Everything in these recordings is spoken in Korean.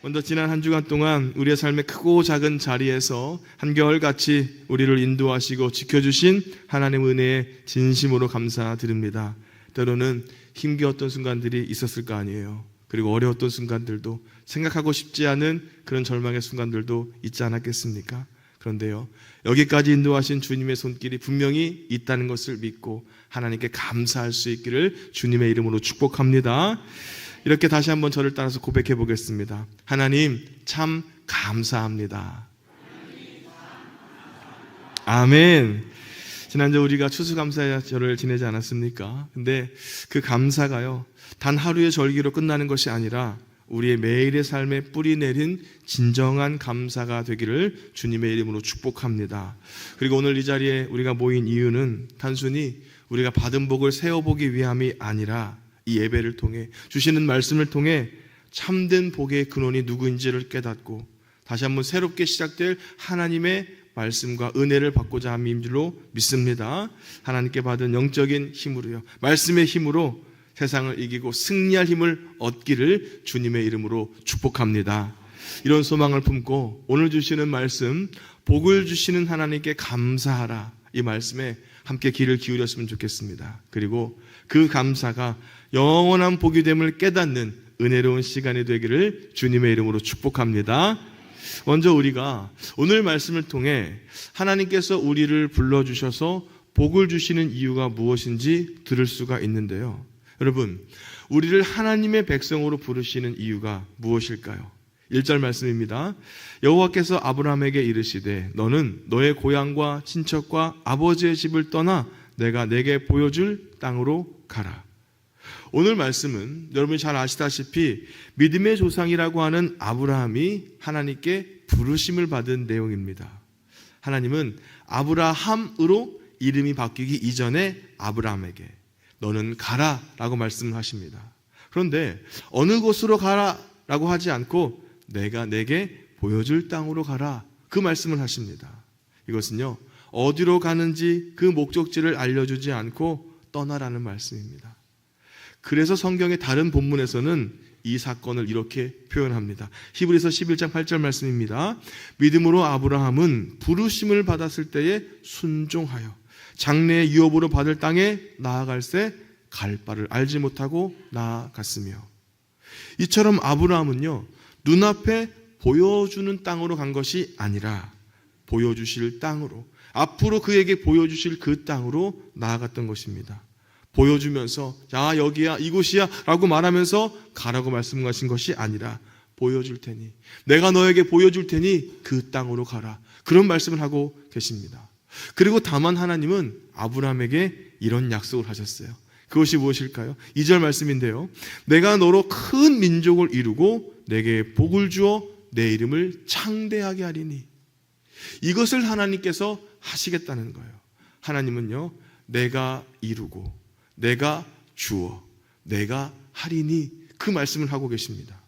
먼저 지난 한 주간 동안 우리의 삶의 크고 작은 자리에서 한결같이 우리를 인도하시고 지켜주신 하나님 은혜에 진심으로 감사드립니다. 때로는 힘겨웠던 순간들이 있었을 거 아니에요. 그리고 어려웠던 순간들도, 생각하고 싶지 않은 그런 절망의 순간들도 있지 않았겠습니까? 그런데요, 여기까지 인도하신 주님의 손길이 분명히 있다는 것을 믿고 하나님께 감사할 수 있기를 주님의 이름으로 축복합니다. 이렇게 다시 한번 저를 따라서 고백해 보겠습니다. 하나님 참 감사합니다. 아멘. 지난주 우리가 추수감사절을 지내지 않았습니까? 근데 그 감사가요, 단 하루의 절기로 끝나는 것이 아니라 우리의 매일의 삶에 뿌리 내린 진정한 감사가 되기를 주님의 이름으로 축복합니다. 그리고 오늘 이 자리에 우리가 모인 이유는 단순히 우리가 받은 복을 세어보기 위함이 아니라 이 예배를 통해, 주시는 말씀을 통해 참된 복의 근원이 누구인지를 깨닫고 다시 한번 새롭게 시작될 하나님의 말씀과 은혜를 받고자 함인 줄로 믿습니다. 하나님께 받은 영적인 힘으로요, 말씀의 힘으로 세상을 이기고 승리할 힘을 얻기를 주님의 이름으로 축복합니다. 이런 소망을 품고 오늘 주시는 말씀, 복을 주시는 하나님께 감사하라, 이 말씀에 함께 귀를 기울였으면 좋겠습니다. 그리고 그 감사가 영원한 복이 됨을 깨닫는 은혜로운 시간이 되기를 주님의 이름으로 축복합니다. 먼저 우리가 오늘 말씀을 통해 하나님께서 우리를 불러주셔서 복을 주시는 이유가 무엇인지 들을 수가 있는데요. 여러분, 우리를 하나님의 백성으로 부르시는 이유가 무엇일까요? 1절 말씀입니다. 여호와께서 아브라함에게 이르시되 너는 너의 고향과 친척과 아버지의 집을 떠나 내가 내게 보여줄 땅으로 가라. 오늘 말씀은 여러분이 잘 아시다시피 믿음의 조상이라고 하는 아브라함이 하나님께 부르심을 받은 내용입니다. 하나님은 아브라함으로 이름이 바뀌기 이전에 아브라함에게 너는 가라 라고 말씀하십니다. 그런데 어느 곳으로 가라 라고 하지 않고 내가 내게 보여줄 땅으로 가라, 그 말씀을 하십니다. 이것은요, 어디로 가는지 그 목적지를 알려주지 않고 떠나라는 말씀입니다. 그래서 성경의 다른 본문에서는 이 사건을 이렇게 표현합니다. 히브리서 11장 8절 말씀입니다. 믿음으로 아브라함은 부르심을 받았을 때에 순종하여 장래의 유업으로 받을 땅에 나아갈새 갈 바를 알지 못하고 나아갔으며, 이처럼 아브라함은요, 눈앞에 보여주는 땅으로 간 것이 아니라 보여주실 땅으로, 앞으로 그에게 보여주실 그 땅으로 나아갔던 것입니다. 보여주면서 야 여기야 이곳이야 라고 말하면서 가라고 말씀하신 것이 아니라 보여줄 테니, 내가 너에게 보여줄 테니 그 땅으로 가라, 그런 말씀을 하고 계십니다. 그리고 다만 하나님은 아브라함에게 이런 약속을 하셨어요. 그것이 무엇일까요? 2절 말씀인데요, 내가 너로 큰 민족을 이루고 내게 복을 주어 내 이름을 창대하게 하리니. 이것을 하나님께서 하시겠다는 거예요. 하나님은요, 내가 이루고 내가 주어 내가 하리니, 그 말씀을 하고 계십니다.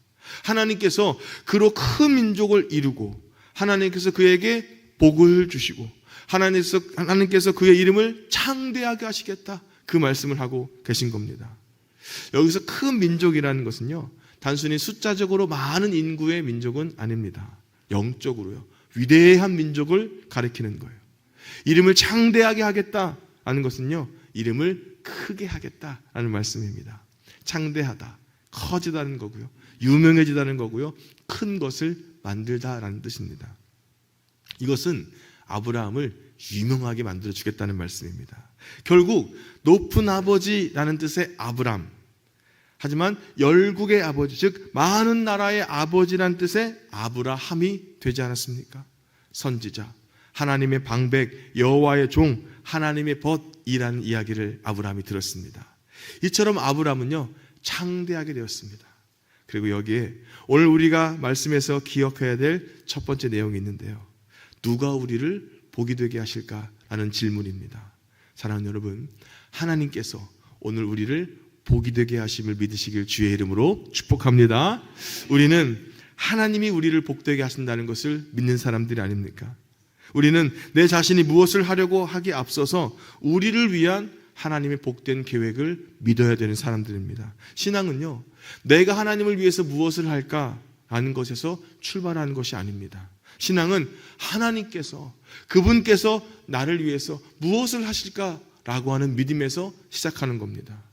하나님께서 그로 큰 민족을 이루고 하나님께서 그에게 복을 주시고 하나님께서 그의 이름을 창대하게 하시겠다, 그 말씀을 하고 계신 겁니다. 여기서 큰 민족이라는 것은요, 단순히 숫자적으로 많은 인구의 민족은 아닙니다. 영적으로요, 위대한 민족을 가리키는 거예요. 이름을 창대하게 하겠다라는 것은요, 이름을 크게 하겠다라는 말씀입니다. 창대하다, 커지다는 거고요, 유명해지다는 거고요, 큰 것을 만들다라는 뜻입니다. 이것은 아브라함을 유명하게 만들어 주겠다는 말씀입니다. 결국 높은 아버지라는 뜻의 아브람, 하지만 열국의 아버지, 즉 많은 나라의 아버지라는 뜻의 아브라함이 되지 않았습니까? 선지자, 하나님의 방백, 여호와의 종, 하나님의 벗이라는 이야기를 아브라함이 들었습니다. 이처럼 아브라함은요, 창대하게 되었습니다. 그리고 여기에 오늘 우리가 말씀에서 기억해야 될 첫 번째 내용이 있는데요, 누가 우리를 복이 되게 하실까라는 질문입니다. 사랑하는 여러분, 하나님께서 오늘 우리를 복이 되게 하심을 믿으시길 주의 이름으로 축복합니다. 우리는 하나님이 우리를 복되게 하신다는 것을 믿는 사람들이 아닙니까? 우리는 내 자신이 무엇을 하려고 하기에 앞서서 우리를 위한 하나님의 복된 계획을 믿어야 되는 사람들입니다. 신앙은요, 내가 하나님을 위해서 무엇을 할까 라는 것에서 출발하는 것이 아닙니다. 신앙은 하나님께서, 그분께서 나를 위해서 무엇을 하실까라고 하는 믿음에서 시작하는 겁니다.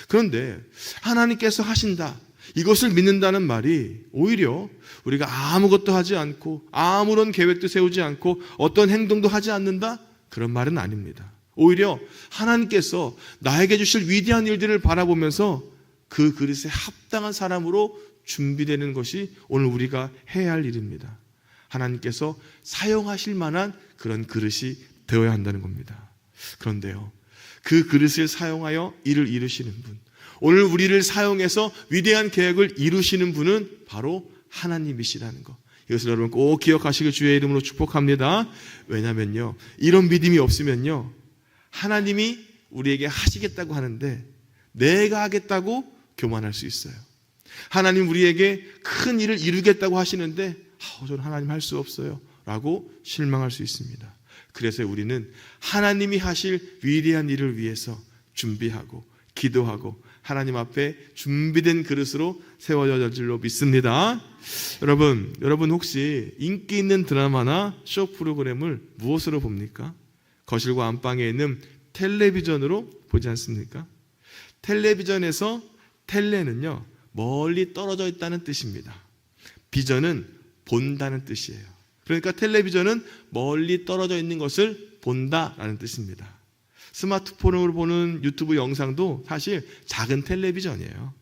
그런데 하나님께서 하신다, 이것을 믿는다는 말이 오히려 우리가 아무것도 하지 않고 아무런 계획도 세우지 않고 어떤 행동도 하지 않는다, 그런 말은 아닙니다. 오히려 하나님께서 나에게 주실 위대한 일들을 바라보면서 그 그릇에 합당한 사람으로 준비되는 것이 오늘 우리가 해야 할 일입니다. 하나님께서 사용하실 만한 그런 그릇이 되어야 한다는 겁니다. 그런데요, 그 그릇을 사용하여 일을 이루시는 분, 오늘 우리를 사용해서 위대한 계획을 이루시는 분은 바로 하나님이시라는 것, 이것을 여러분 꼭 기억하시길 주의 이름으로 축복합니다. 왜냐면요, 이런 믿음이 없으면요, 하나님이 우리에게 하시겠다고 하는데 내가 하겠다고 교만할 수 있어요. 하나님 우리에게 큰 일을 이루겠다고 하시는데 저는 하나님 할 수 없어요 라고 실망할 수 있습니다. 그래서 우리는 하나님이 하실 위대한 일을 위해서 준비하고 기도하고 하나님 앞에 준비된 그릇으로 세워져 질 줄로 믿습니다. 여러분 혹시 인기 있는 드라마나 쇼 프로그램을 무엇으로 봅니까? 거실과 안방에 있는 텔레비전으로 보지 않습니까? 텔레비전에서 텔레는요, 멀리 떨어져 있다는 뜻입니다. 비전은 본다는 뜻이에요. 그러니까 텔레비전은 멀리 떨어져 있는 것을 본다라는 뜻입니다. 스마트폰으로 보는 유튜브 영상도 사실 작은 텔레비전이에요.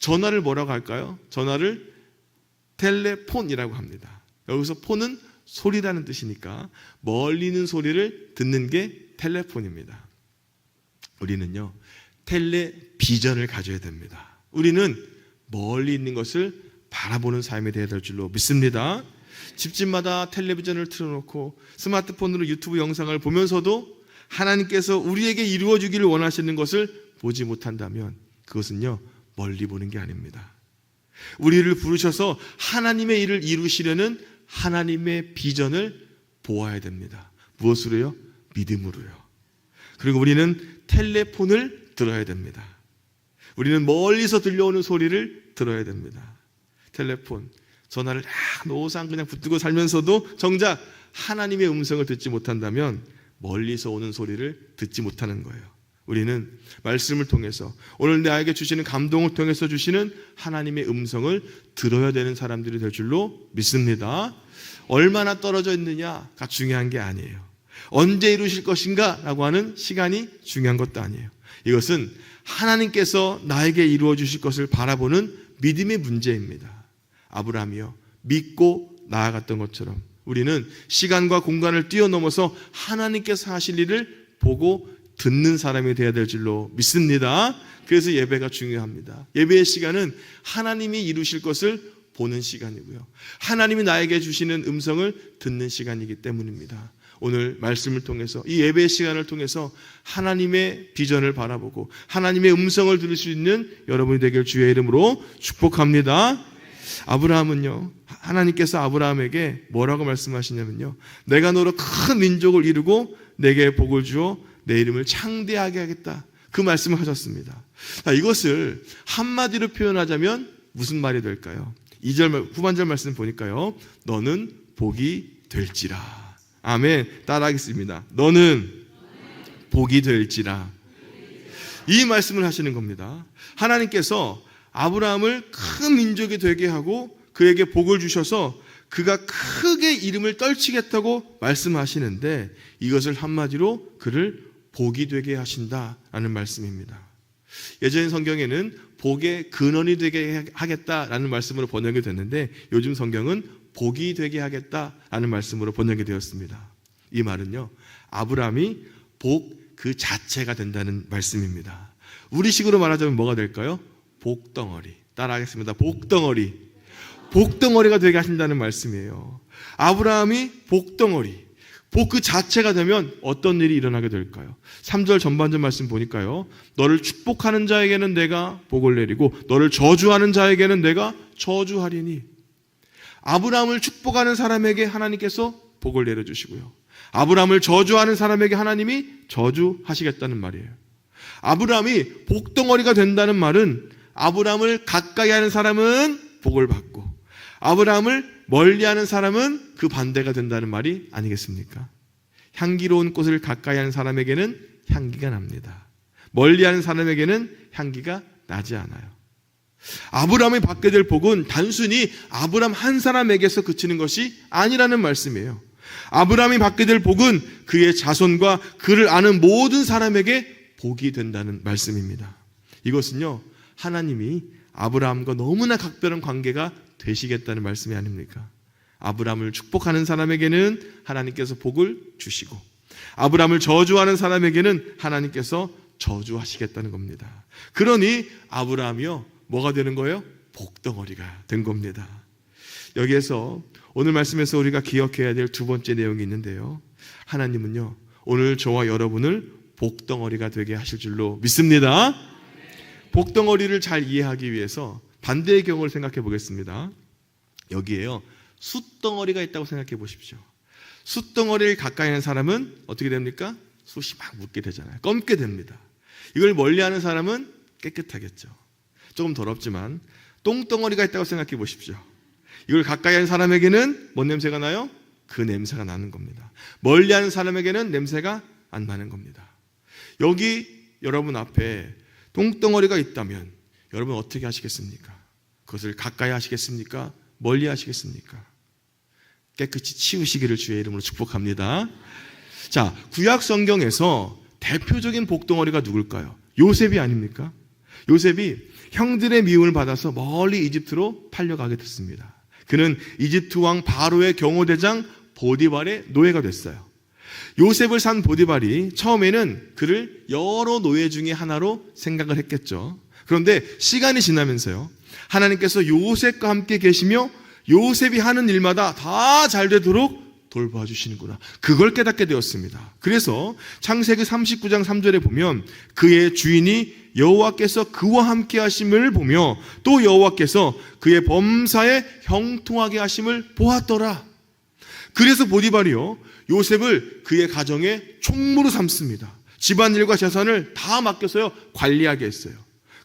전화를 뭐라고 할까요? 전화를 텔레폰이라고 합니다. 여기서 폰은 소리라는 뜻이니까 멀리 있는 소리를 듣는 게 텔레폰입니다. 우리는요, 텔레비전을 가져야 됩니다. 우리는 멀리 있는 것을 바라보는 삶이 되어야 될 줄로 믿습니다. 집집마다 텔레비전을 틀어놓고 스마트폰으로 유튜브 영상을 보면서도 하나님께서 우리에게 이루어주기를 원하시는 것을 보지 못한다면 그것은요, 멀리 보는 게 아닙니다. 우리를 부르셔서 하나님의 일을 이루시려는 하나님의 비전을 보아야 됩니다. 무엇으로요? 믿음으로요. 그리고 우리는 텔레폰을 들어야 됩니다. 우리는 멀리서 들려오는 소리를 들어야 됩니다. 텔레폰, 전화를 노상 그냥 붙들고 살면서도 정작 하나님의 음성을 듣지 못한다면 멀리서 오는 소리를 듣지 못하는 거예요. 우리는 말씀을 통해서 오늘 나에게 주시는 감동을 통해서 주시는 하나님의 음성을 들어야 되는 사람들이 될 줄로 믿습니다. 얼마나 떨어져 있느냐가 중요한 게 아니에요. 언제 이루실 것인가 라고 하는 시간이 중요한 것도 아니에요. 이것은 하나님께서 나에게 이루어 주실 것을 바라보는 믿음의 문제입니다. 아브라함이요, 믿고 나아갔던 것처럼 우리는 시간과 공간을 뛰어넘어서 하나님께서 하실 일을 보고 듣는 사람이 되어야 될 줄로 믿습니다. 그래서 예배가 중요합니다. 예배의 시간은 하나님이 이루실 것을 보는 시간이고요, 하나님이 나에게 주시는 음성을 듣는 시간이기 때문입니다. 오늘 말씀을 통해서, 이 예배의 시간을 통해서 하나님의 비전을 바라보고 하나님의 음성을 들을 수 있는 여러분이 되길 주의 이름으로 축복합니다. 아브라함은요, 하나님께서 아브라함에게 뭐라고 말씀하시냐면요, 내가 너로 큰 민족을 이루고 내게 복을 주어 내 이름을 창대하게 하겠다, 그 말씀을 하셨습니다. 이것을 한마디로 표현하자면 무슨 말이 될까요? 2절 후반절 말씀 보니까요, 너는 복이 될지라. 아멘. 따라하겠습니다. 너는 복이 될지라. 이 말씀을 하시는 겁니다. 하나님께서 아브라함을 큰 민족이 되게 하고 그에게 복을 주셔서 그가 크게 이름을 떨치겠다고 말씀하시는데 이것을 한마디로 그를 복이 되게 하신다라는 말씀입니다. 예전 성경에는 복의 근원이 되게 하겠다라는 말씀으로 번역이 됐는데 요즘 성경은 복이 되게 하겠다라는 말씀으로 번역이 되었습니다. 이 말은요, 아브라함이 복 그 자체가 된다는 말씀입니다. 우리식으로 말하자면 뭐가 될까요? 복덩어리. 따라하겠습니다. 복덩어리. 복덩어리가 되게 하신다는 말씀이에요. 아브라함이 복덩어리, 복 그 자체가 되면 어떤 일이 일어나게 될까요? 3절 전반전 말씀 보니까요, 너를 축복하는 자에게는 내가 복을 내리고 너를 저주하는 자에게는 내가 저주하리니. 아브라함을 축복하는 사람에게 하나님께서 복을 내려주시고요, 아브라함을 저주하는 사람에게 하나님이 저주하시겠다는 말이에요. 아브라함이 복덩어리가 된다는 말은 아브라함을 가까이 하는 사람은 복을 받고 아브라함을 멀리하는 사람은 그 반대가 된다는 말이 아니겠습니까? 향기로운 꽃을 가까이 하는 사람에게는 향기가 납니다. 멀리하는 사람에게는 향기가 나지 않아요. 아브라함이 받게 될 복은 단순히 아브라함 한 사람에게서 그치는 것이 아니라는 말씀이에요. 아브라함이 받게 될 복은 그의 자손과 그를 아는 모든 사람에게 복이 된다는 말씀입니다. 이것은요, 하나님이 아브라함과 너무나 각별한 관계가 되시겠다는 말씀이 아닙니까? 아브라함을 축복하는 사람에게는 하나님께서 복을 주시고, 아브라함을 저주하는 사람에게는 하나님께서 저주하시겠다는 겁니다. 그러니 아브라함이요, 뭐가 되는 거예요? 복덩어리가 된 겁니다. 여기에서 오늘 말씀에서 우리가 기억해야 될 두 번째 내용이 있는데요, 하나님은요, 오늘 저와 여러분을 복덩어리가 되게 하실 줄로 믿습니다. 복덩어리를 잘 이해하기 위해서 반대의 경우를 생각해 보겠습니다. 여기에요, 숯덩어리가 있다고 생각해 보십시오. 숯덩어리를 가까이 하는 사람은 어떻게 됩니까? 숯이 막 묻게 되잖아요. 검게 됩니다. 이걸 멀리하는 사람은 깨끗하겠죠. 조금 더럽지만 똥덩어리가 있다고 생각해 보십시오. 이걸 가까이 하는 사람에게는 뭔 냄새가 나요? 그 냄새가 나는 겁니다. 멀리하는 사람에게는 냄새가 안 나는 겁니다. 여기 여러분 앞에 똥덩어리가 있다면 여러분 어떻게 하시겠습니까? 그것을 가까이 하시겠습니까? 멀리 하시겠습니까? 깨끗이 치우시기를 주의 이름으로 축복합니다. 자, 구약 성경에서 대표적인 복덩어리가 누굴까요? 요셉이 아닙니까? 요셉이 형들의 미움을 받아서 멀리 이집트로 팔려가게 됐습니다. 그는 이집트 왕 바로의 경호대장 보디발의 노예가 됐어요. 요셉을 산 보디발이 처음에는 그를 여러 노예 중에 하나로 생각을 했겠죠. 그런데 시간이 지나면서요, 하나님께서 요셉과 함께 계시며 요셉이 하는 일마다 다 잘 되도록 돌봐주시는구나, 그걸 깨닫게 되었습니다. 그래서 창세기 39장 3절에 보면 그의 주인이 여호와께서 그와 함께 하심을 보며 또 여호와께서 그의 범사에 형통하게 하심을 보았더라. 그래서 보디발이요, 요셉을 그의 가정의 총무로 삼습니다. 집안일과 재산을 다 맡겨서요 관리하게 했어요.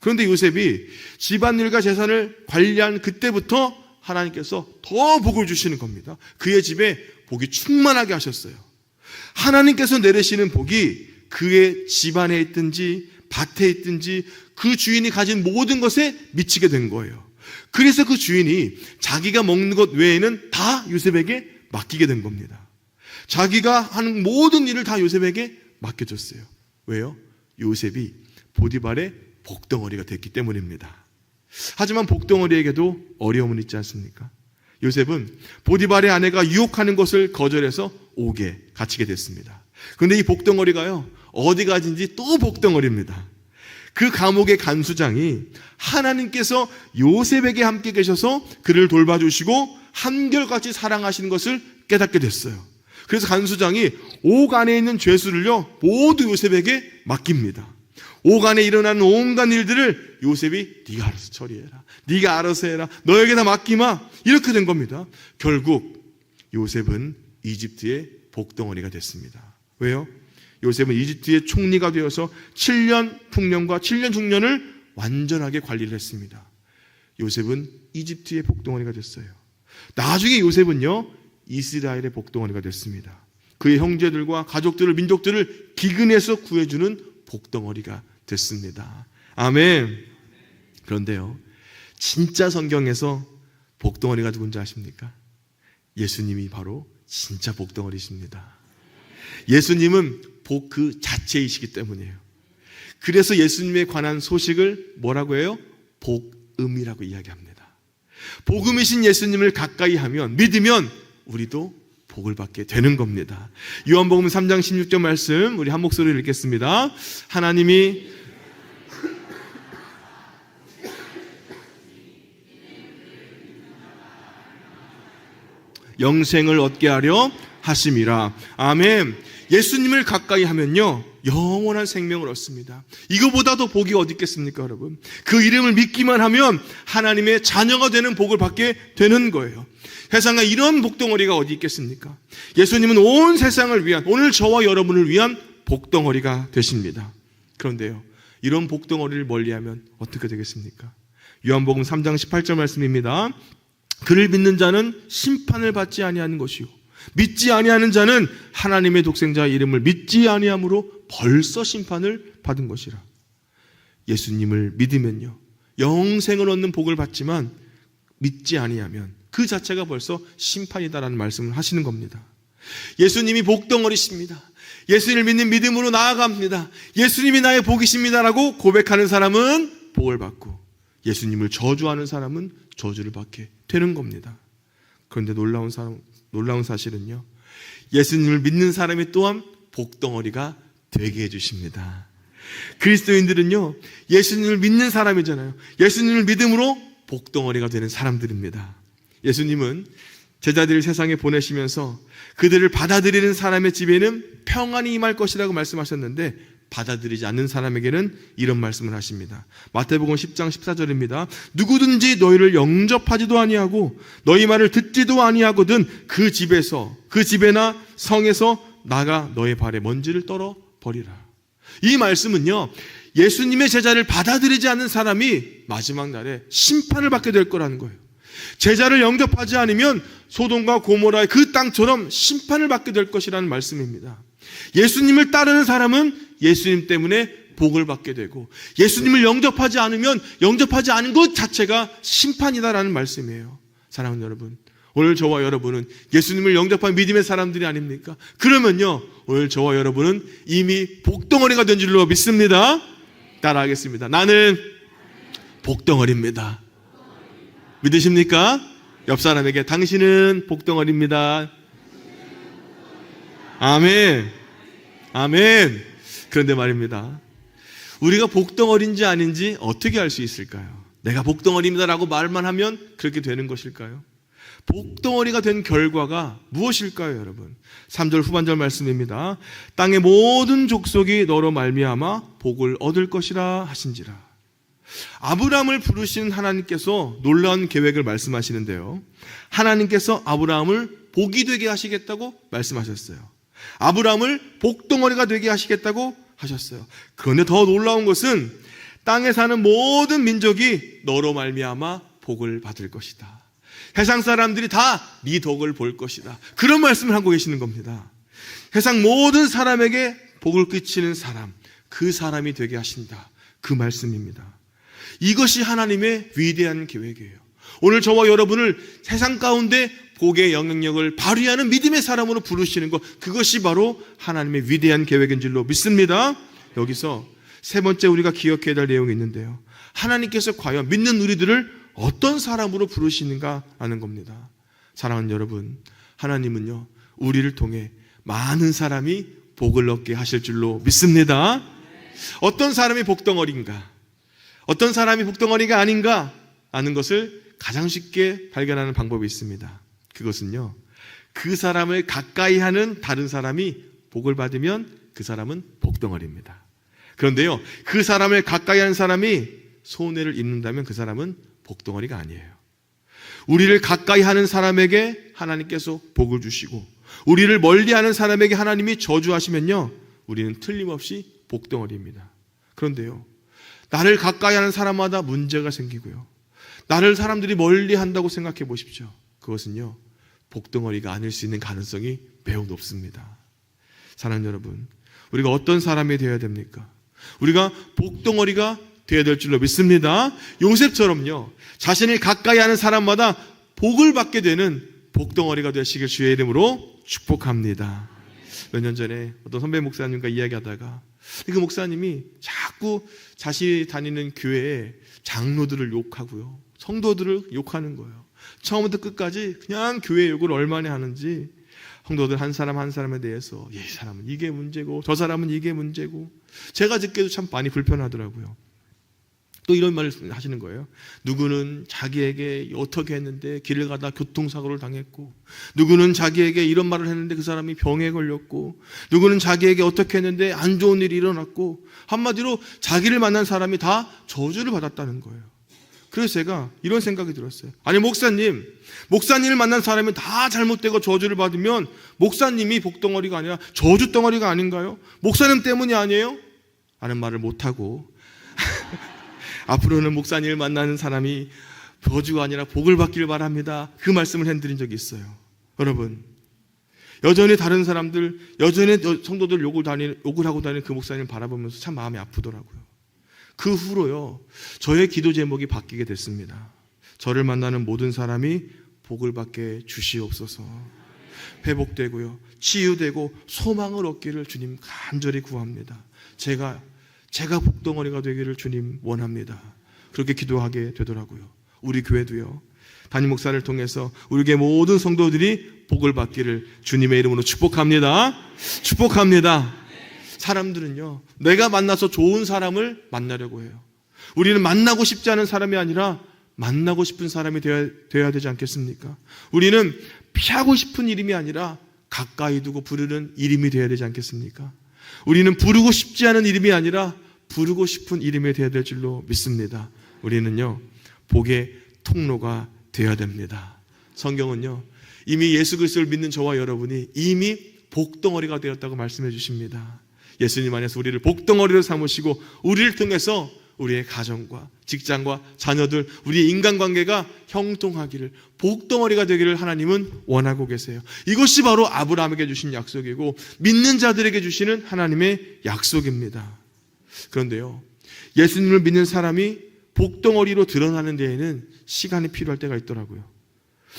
그런데 요셉이 집안일과 재산을 관리한 그때부터 하나님께서 더 복을 주시는 겁니다. 그의 집에 복이 충만하게 하셨어요. 하나님께서 내리시는 복이 그의 집안에 있든지 밭에 있든지 그 주인이 가진 모든 것에 미치게 된 거예요. 그래서 그 주인이 자기가 먹는 것 외에는 다 요셉에게 맡기게 된 겁니다. 자기가 하는 모든 일을 다 요셉에게 맡겨줬어요. 왜요? 요셉이 보디발의 복덩어리가 됐기 때문입니다. 하지만 복덩어리에게도 어려움은 있지 않습니까? 요셉은 보디발의 아내가 유혹하는 것을 거절해서 옥에 갇히게 됐습니다. 그런데 이 복덩어리가요, 어디 가진지 또 복덩어리입니다. 그 감옥의 간수장이 하나님께서 요셉에게 함께 계셔서 그를 돌봐주시고 한결같이 사랑하시는 것을 깨닫게 됐어요. 그래서 간수장이 옥 안에 있는 죄수를요 모두 요셉에게 맡깁니다. 옥 안에 일어나는 온갖 일들을 요셉이 네가 알아서 처리해라, 네가 알아서 해라, 너에게 다 맡기마, 이렇게 된 겁니다. 결국 요셉은 이집트의 복덩어리가 됐습니다. 왜요? 요셉은 이집트의 총리가 되어서 7년 풍년과 7년 중년을 완전하게 관리를 했습니다. 요셉은 이집트의 복덩어리가 됐어요. 나중에 요셉은요 이스라엘의 복덩어리가 됐습니다. 그의 형제들과 가족들을, 민족들을 기근에서 구해주는 복덩어리가 됐습니다. 아멘. 그런데요, 진짜 성경에서 복덩어리가 누군지 아십니까? 예수님이 바로 진짜 복덩어리십니다. 예수님은 복 그 자체이시기 때문이에요. 그래서 예수님에 관한 소식을 뭐라고 해요? 복음이라고 이야기합니다. 복음이신 예수님을 가까이 하면, 믿으면 우리도 복을 받게 되는 겁니다. 요한복음 3장 16절 말씀 우리 한 목소리로 읽겠습니다. 하나님이 영생을 얻게 하려 하심이라. 아멘. 예수님을 가까이 하면요 영원한 생명을 얻습니다. 이거보다도 복이 어디 있겠습니까, 여러분? 그 이름을 믿기만 하면 하나님의 자녀가 되는 복을 받게 되는 거예요. 세상에 이런 복덩어리가 어디 있겠습니까? 예수님은 온 세상을 위한, 오늘 저와 여러분을 위한 복덩어리가 되십니다. 그런데요, 이런 복덩어리를 멀리하면 어떻게 되겠습니까? 요한복음 3장 18절 말씀입니다. 그를 믿는 자는 심판을 받지 아니하는 것이요 믿지 아니하는 자는 하나님의 독생자의 이름을 믿지 아니함으로 벌써 심판을 받은 것이라. 예수님을 믿으면요 영생을 얻는 복을 받지만 믿지 아니하면 그 자체가 벌써 심판이다라는 말씀을 하시는 겁니다. 예수님이 복덩어리십니다. 예수님을 믿는 믿음으로 나아갑니다. 예수님이 나의 복이십니다라고 고백하는 사람은 복을 받고 예수님을 저주하는 사람은 저주를 받게 되는 겁니다. 그런데 놀라운 사실은요 예수님을 믿는 사람이 또한 복덩어리가 되게 해주십니다. 그리스도인들은요 예수님을 믿는 사람이잖아요. 예수님을 믿음으로 복덩어리가 되는 사람들입니다. 예수님은 제자들을 세상에 보내시면서 그들을 받아들이는 사람의 집에는 평안이 임할 것이라고 말씀하셨는데 받아들이지 않는 사람에게는 이런 말씀을 하십니다. 마태복음 10장 14절입니다. 누구든지 너희를 영접하지도 아니하고 너희 말을 듣지도 아니하거든 그 집에나 성에서 나가 너의 발에 먼지를 떨어 버리라. 이 말씀은요 예수님의 제자를 받아들이지 않는 사람이 마지막 날에 심판을 받게 될 거라는 거예요. 제자를 영접하지 않으면 소돔과 고모라의 그 땅처럼 심판을 받게 될 것이라는 말씀입니다. 예수님을 따르는 사람은 예수님 때문에 복을 받게 되고 예수님을 영접하지 않으면 영접하지 않은 것 자체가 심판이다라는 말씀이에요. 사랑하는 여러분, 오늘 저와 여러분은 예수님을 영접한 믿음의 사람들이 아닙니까? 그러면요 오늘 저와 여러분은 이미 복덩어리가 된 줄로 믿습니다. 따라하겠습니다. 나는 복덩어리입니다. 믿으십니까? 옆 사람에게 당신은 복덩어리입니다. 아멘. 아멘. 그런데 말입니다. 우리가 복덩어리인지 아닌지 어떻게 알 수 있을까요? 내가 복덩어리입니다라고 말만 하면 그렇게 되는 것일까요? 복덩어리가 된 결과가 무엇일까요, 여러분? 3절 후반절 말씀입니다. 땅의 모든 족속이 너로 말미암아 복을 얻을 것이라 하신지라. 아브라함을 부르신 하나님께서 놀라운 계획을 말씀하시는데요. 하나님께서 아브라함을 복이 되게 하시겠다고 말씀하셨어요. 아브라함을 복덩어리가 되게 하시겠다고 하셨어요. 그런데 더 놀라운 것은 땅에 사는 모든 민족이 너로 말미암아 복을 받을 것이다. 세상 사람들이 다 네 덕을 볼 것이다. 그런 말씀을 하고 계시는 겁니다. 세상 모든 사람에게 복을 끼치는 사람, 그 사람이 되게 하신다. 그 말씀입니다. 이것이 하나님의 위대한 계획이에요. 오늘 저와 여러분을 세상 가운데 복의 영향력을 발휘하는 믿음의 사람으로 부르시는 것, 그것이 바로 하나님의 위대한 계획인 줄로 믿습니다. 여기서 세 번째 우리가 기억해야 될 내용이 있는데요. 하나님께서 과연 믿는 우리들을 어떤 사람으로 부르시는가 하는 겁니다. 사랑하는 여러분, 하나님은요 우리를 통해 많은 사람이 복을 얻게 하실 줄로 믿습니다. 어떤 사람이 복덩어리인가, 어떤 사람이 복덩어리가 아닌가 아는 것을 가장 쉽게 발견하는 방법이 있습니다. 그것은요 그 사람을 가까이 하는 다른 사람이 복을 받으면 그 사람은 복덩어리입니다. 그런데요 그 사람을 가까이 하는 사람이 손해를 입는다면 그 사람은 복덩어리가 아니에요. 우리를 가까이 하는 사람에게 하나님께서 복을 주시고 우리를 멀리하는 사람에게 하나님이 저주하시면요 우리는 틀림없이 복덩어리입니다. 그런데요 나를 가까이 하는 사람마다 문제가 생기고요 나를 사람들이 멀리한다고 생각해 보십시오. 그것은요 복덩어리가 아닐 수 있는 가능성이 매우 높습니다. 사랑하는 여러분, 우리가 어떤 사람이 되어야 됩니까? 우리가 복덩어리가 되어야 될 줄로 믿습니다. 요셉처럼요 자신을 가까이 하는 사람마다 복을 받게 되는 복덩어리가 되시길 주의 이름으로 축복합니다. 몇 년 전에 어떤 선배 목사님과 이야기하다가 그 목사님이 자꾸 자신이 다니는 교회에 장로들을 욕하고요 성도들을 욕하는 거예요. 처음부터 끝까지 그냥 교회 욕을 얼마나 하는지, 성도들 한 사람 한 사람에 대해서 이 사람은 이게 문제고 저 사람은 이게 문제고, 제가 듣기에도 참 많이 불편하더라고요. 또 이런 말을 하시는 거예요. 누구는 자기에게 어떻게 했는데 길을 가다 교통사고를 당했고, 누구는 자기에게 이런 말을 했는데 그 사람이 병에 걸렸고, 누구는 자기에게 어떻게 했는데 안 좋은 일이 일어났고, 한마디로 자기를 만난 사람이 다 저주를 받았다는 거예요. 그래서 제가 이런 생각이 들었어요. 아니 목사님을 만난 사람이 다 잘못되고 저주를 받으면 목사님이 복덩어리가 아니라 저주덩어리가 아닌가요? 목사님 때문이 아니에요? 라는 말을 못하고 앞으로는 목사님을 만나는 사람이 저주가 아니라 복을 받기를 바랍니다. 그 말씀을 해드린 적이 있어요. 여러분, 여전히 다른 사람들, 여전히 성도들 욕을 하고 다니는 그 목사님 바라보면서 참 마음이 아프더라고요. 그 후로요, 저의 기도 제목이 바뀌게 됐습니다. 저를 만나는 모든 사람이 복을 받게 주시옵소서. 회복되고요, 치유되고 소망을 얻기를 주님 간절히 구합니다. 제가 복덩어리가 되기를 주님 원합니다. 그렇게 기도하게 되더라고요. 우리 교회도요, 담임 목사를 통해서 우리 교회 모든 성도들이 복을 받기를 주님의 이름으로 축복합니다. 축복합니다. 사람들은요, 내가 만나서 좋은 사람을 만나려고 해요. 우리는 만나고 싶지 않은 사람이 아니라 만나고 싶은 사람이 되어야 되지 않겠습니까? 우리는 피하고 싶은 이름이 아니라 가까이 두고 부르는 이름이 되어야 되지 않겠습니까? 우리는 부르고 싶지 않은 이름이 아니라 부르고 싶은 이름이 되어야 될 줄로 믿습니다. 우리는요, 복의 통로가 되어야 됩니다. 성경은요, 이미 예수 그리스도를 믿는 저와 여러분이 이미 복덩어리가 되었다고 말씀해 주십니다. 예수님 안에서 우리를 복덩어리로 삼으시고 우리를 통해서 우리의 가정과 직장과 자녀들, 우리의 인간관계가 형통하기를, 복덩어리가 되기를 하나님은 원하고 계세요. 이것이 바로 아브라함에게 주신 약속이고 믿는 자들에게 주시는 하나님의 약속입니다. 그런데요, 예수님을 믿는 사람이 복덩어리로 드러나는 데에는 시간이 필요할 때가 있더라고요.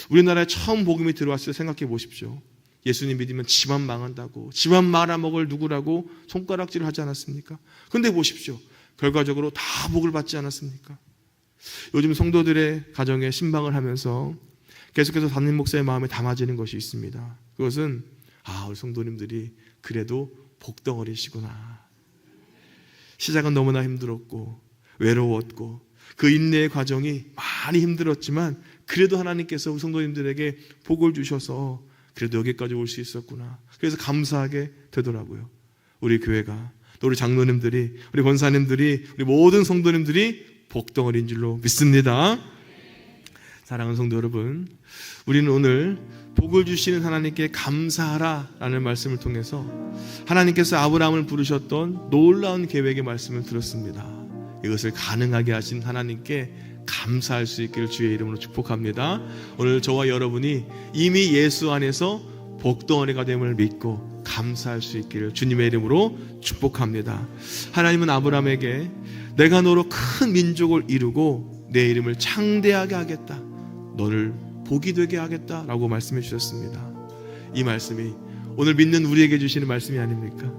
우리나라에 처음 복음이 들어왔을 때 생각해 보십시오. 예수님 믿으면 집안 망한다고, 집안 말아먹을 누구라고 손가락질을 하지 않았습니까? 그런데 보십시오, 결과적으로 다 복을 받지 않았습니까? 요즘 성도들의 가정에 신방을 하면서 계속해서 담임 목사의 마음에 담아지는 것이 있습니다. 그것은 우리 성도님들이 그래도 복덩어리시구나. 시작은 너무나 힘들었고 외로웠고 그 인내의 과정이 많이 힘들었지만 그래도 하나님께서 우리 성도님들에게 복을 주셔서 그래도 여기까지 올 수 있었구나. 그래서 감사하게 되더라고요. 우리 교회가, 또 우리 장로님들이, 우리 권사님들이, 우리 모든 성도님들이 복덩어리인 줄로 믿습니다. 사랑하는 성도 여러분, 우리는 오늘 복을 주시는 하나님께 감사하라라는 말씀을 통해서 하나님께서 아브라함을 부르셨던 놀라운 계획의 말씀을 들었습니다. 이것을 가능하게 하신 하나님께 감사할 수 있기를 주의 이름으로 축복합니다. 오늘 저와 여러분이 이미 예수 안에서 복덩어리가 됨을 믿고 감사할 수 있기를 주님의 이름으로 축복합니다. 하나님은 아브라함에게 내가 너로 큰 민족을 이루고 내 이름을 창대하게 하겠다, 너를 복이 되게 하겠다라고 말씀해 주셨습니다. 이 말씀이 오늘 믿는 우리에게 주시는 말씀이 아닙니까?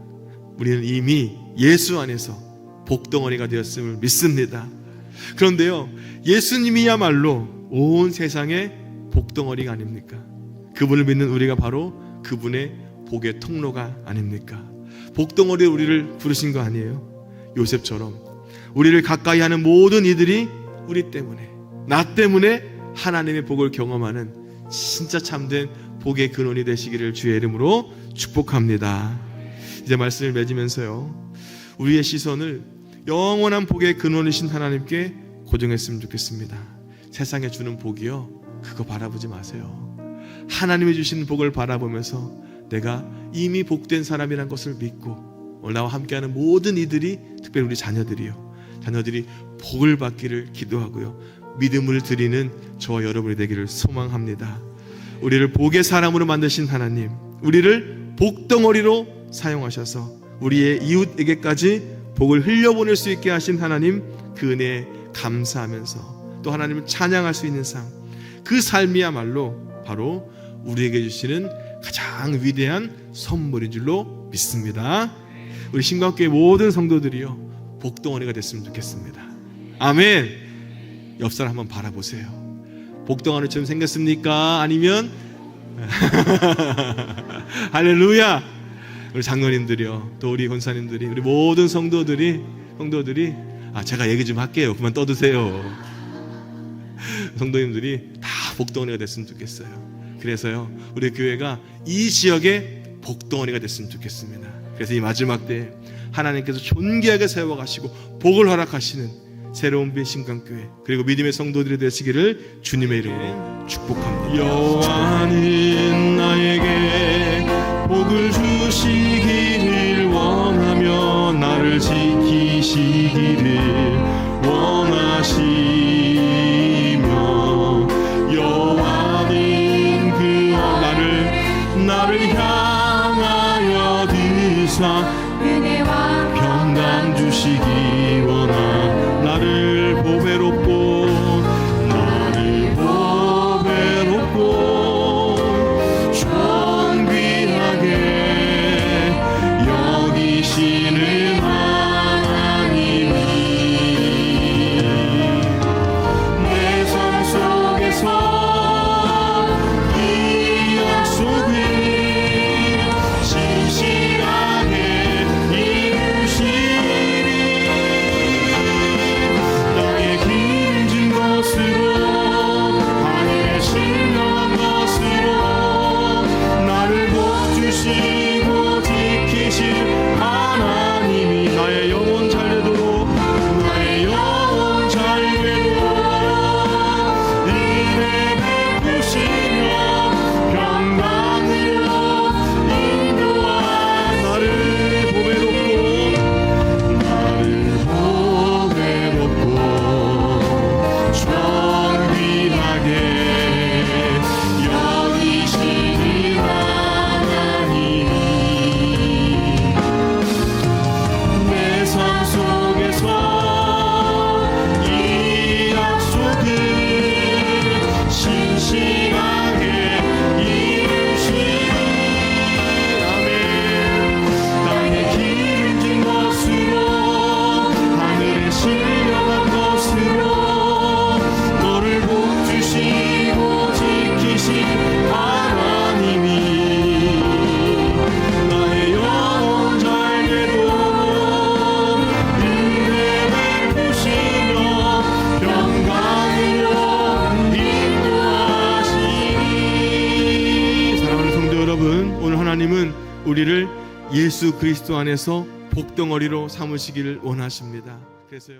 우리는 이미 예수 안에서 복덩어리가 되었음을 믿습니다. 그런데요, 예수님이야말로 온 세상의 복덩어리가 아닙니까? 그분을 믿는 우리가 바로 그분의 복의 통로가 아닙니까? 복덩어리로 우리를 부르신 거 아니에요? 요셉처럼 우리를 가까이 하는 모든 이들이 우리 때문에, 나 때문에 하나님의 복을 경험하는 진짜 참된 복의 근원이 되시기를 주의 이름으로 축복합니다. 이제 말씀을 맺으면서요, 우리의 시선을 영원한 복의 근원이신 하나님께 고정했으면 좋겠습니다. 세상에 주는 복이요, 그거 바라보지 마세요. 하나님이 주시는 복을 바라보면서 내가 이미 복된 사람이란 것을 믿고 오늘 나와 함께하는 모든 이들이, 특별히 우리 자녀들이 복을 받기를 기도하고요, 믿음을 드리는 저와 여러분이 되기를 소망합니다. 우리를 복의 사람으로 만드신 하나님, 우리를 복덩어리로 사용하셔서 우리의 이웃에게까지 복을 흘려보낼 수 있게 하신 하나님, 그 은혜에 감사하면서 또 하나님을 찬양할 수 있는 삶, 그 삶이야말로 바로 우리에게 주시는 가장 위대한 선물인 줄로 믿습니다. 우리 신광교회 모든 성도들이요, 복덩어리가 됐으면 좋겠습니다. 아멘. 옆 사람 한번 바라보세요. 복덩어리처럼 생겼습니까? 아니면 할렐루야. 우리 장로님들이요, 또 우리 권사님들이, 우리 모든 성도들이 제가 얘기 좀 할게요. 그만 떠드세요. 성도님들이 다 복덩어리가 됐으면 좋겠어요. 그래서요, 우리 교회가 이 지역에 복덩어리가 됐으면 좋겠습니다. 그래서 이 마지막 때에 하나님께서 존귀하게 세워가시고 복을 허락하시는 새로운 빈 신강교회, 그리고 믿음의 성도들이 되시기를 주님의 이름으로 축복합니다. 여호와는 나에게 복을 주시기를 원하며 나를 지키시기를 원하시며 감사 은혜와 평강 주시기 원하 나를 보배롭고 존귀하게 여기시는 하나님이 내 삶 속에서 이 약속을 신실하게 이루시리 땅에 기름진 것으로 하늘에 신령한 것으로 나를 복주시고 지키실 하나님이 나의 영혼 잘되도록 나의 영혼 잘되도록 은혜 베푸시며 평강으로 인도하 나를 보배롭고 존귀하게 여기시는 하나님 내 삶 속에서 이 약속을 신실하게 이루시리 아멘 땅에 기름진 것으로 하늘에 신령한 것으로 너를 복주시고 지키신 하나님이 나의 영혼 잘되도록 은혜 베푸시며 평강으로 인도하시니 사랑하는 성도 여러분 오늘 하나님은 우리를 예수 그리스도 안에서 복덩어리로 삼으시기를 원하십니다. 그래서요